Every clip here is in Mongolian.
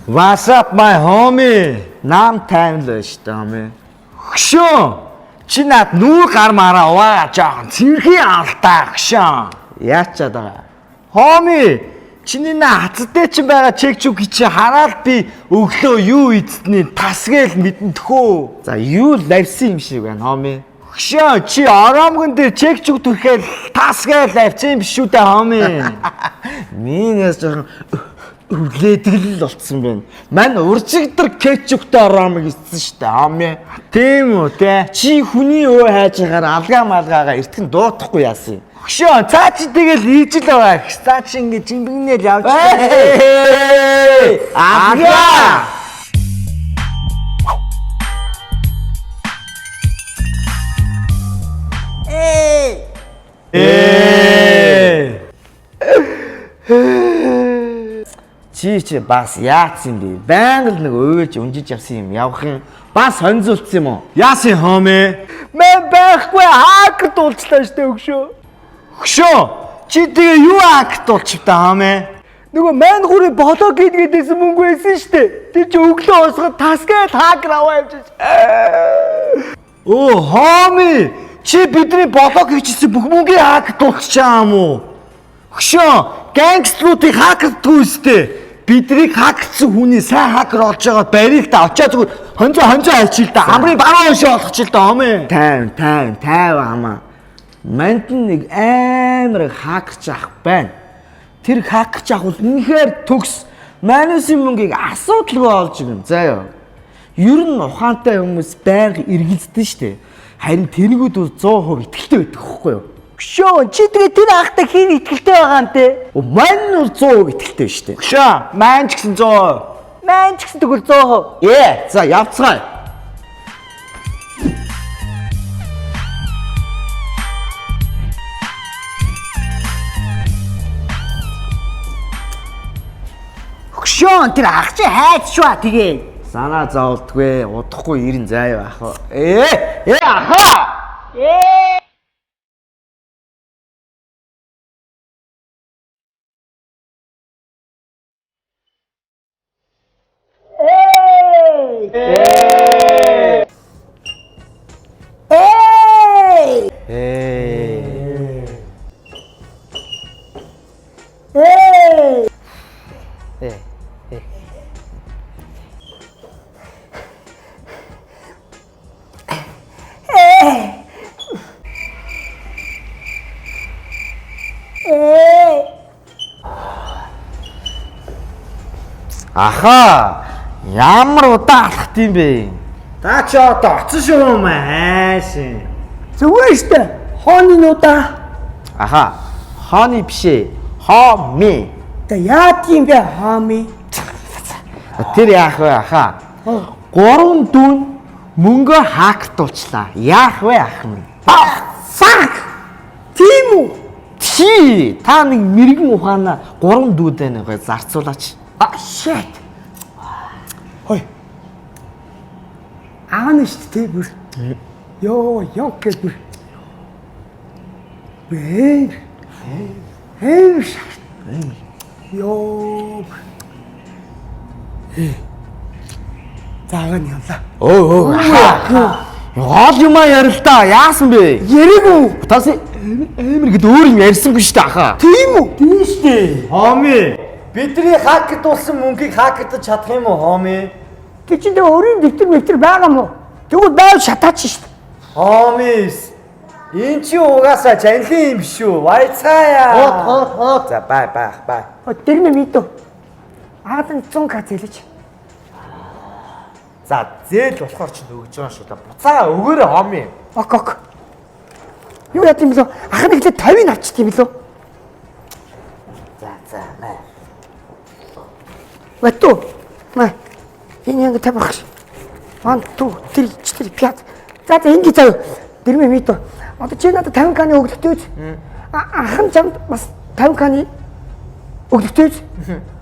What's up, my homie? Нам таймлаа шүү дээ, homie. Хөшөө! Чи над нүүр гармаараа уваа жоохон цэнхийн алдаа хөшөө. Яачаад байгаа. Homie, чиний хацтай ч байгаа чекчук чи хараад би өглөө юу ийдсэний тасгээл мэдэн төхөө. За юу лавьсан юм шиг байна, homie. Хөшөө, чи ороомгон дээр чекчук түрхэл тасгээл лавьсан юм биш үү дээ, homie. Минээс жоохон өвлөдгөл болцсон байна. Мань уржигдэр кетчуктай ороомыг ийдсэн шүү дээ, homie. Тийм үү те. Чи хүний өө хайж хагаар алгаа малгаагаа эртгэн дуутахгүй яасан юм. Хөшөө, цаа чи тэгэл ийж л байгаа. Цаа чи ингэ жимбэгнэл явж аа. Чи бас яатсан бэ? Байнга л нэг уйлж унжиж явсан юм явах юм. Бас сонзуулсан юм уу? Яасан homie? Мен байхгүй хакт уулзлаа штэ хөшөө. Хөшөө, чи тэгээ юу хакт уулчвтаа homie? Нөгөө мань хүрээ болоо гэдгээдсэн мөнгө байсан штэ. Тэр чи өглөө уусгаад тасгээд хакер аваа явж. Оо homie, чи бидний болоо хийчихсэн бүх мөнгөний хакт уулчаа юм уу? Хөшөө, гангструудыг хакдгүй штэ. Бидрийг хакцсан хүний сайн хакер болж байгаа барийг та очиад зүгээр хонцоо хайчил та амрын баруун шоо олгочих л да homie. Тайв амаа. Манд нэг амар хакерч ах байна. Тэр хакерч ах бол үнэхээр төгс манусын мөнгийг асуудалгүй олж игэн заяа. Ер нь ухаантай хүмүүс байнга эргэлздэг штэ. Харин тэрнүүд бол 100% итгэлтэй байдаг хөхгүй юу? Хөшөө, чи тэгээ тэр ахтай хин итгэлтэй байгаа юм те. Мань бол 100% итгэлтэй штэ. Хөшөө, маань ч гэсэн 100%. Маань ч гэсэн тэгвэл 100%. За явцгаая. Хөшөө, тэр ах чи хайц шүү тэгээ. Санаа зовлтгүй, удахгүй ирэн заяа ах. Аха. Аха, ямар удаа алхт юм бэ? Та ч одоо оцсон шүү маяшин. Зүгээр штэ. Хооны удаа. Аха, хооны биш ээ. Хооми. Та яа тийм бэ хооми? Тэр яах вэ аха? 3 дүүн мөнгө хактуулчлаа. Яах вэ ах минь? Fuck. Тийм үү? Чи та нэг мэрэгэн ухаана 3 дүүдээ нэг зарцуулаач. Shit. Хой. Аана штэ тэ бүр. Ёо гэж бүр. Ёо. Заагаад явлаа. Оо. Гол юм ярил та. Яасан бэ? Яриаг. Тас амар гэд өөр юм ярьсангүй штэ аха. Тийм үү? Тийм штэ. Homie. Бидний хакдуулсан мөнгийг хакдаж чадах юм уу homie? Тэ чи дэ өөрийн дэвтэр байгаа мó? Тэгвэл байв шатаач штэ. Homie. Энэ чи угаасаа жанлын юм шүү. Вайцаая. Хот. За бай. Тэр мэ мэдв. Аадан 100к зээлж. За зээл болохоор ч өгж байгаа шүү да. Буцаа өгөөрэй homie. Ок. Юу яд юм бэлөө? Ах нь ихлэ 50-ыг авчт юм бэлөө? За. Вату. Энэ яг тавих. 1 2 3 4 5. За ингэ заяа. Дэрмэ мэдв. Одоо чи надад 50к-ны өгдөгтэй үз. Ах нь чамд бас 50к-ны өгдөгтэй үз.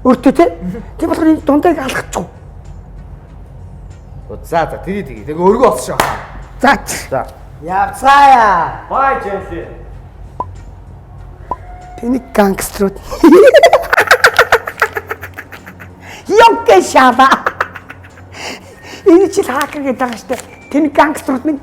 Өөртөө те. Тийм болохоор энэ дундайг алгачих. За тэгээ. Тэгээ өргөө болсон шээ. За. Явцгаая. Бай жинхэнэ. Тэний гангструуд. Ёнкэ шава. Энэ чи хакер гэдэг байгаа штэ. Тэр гангструуд минь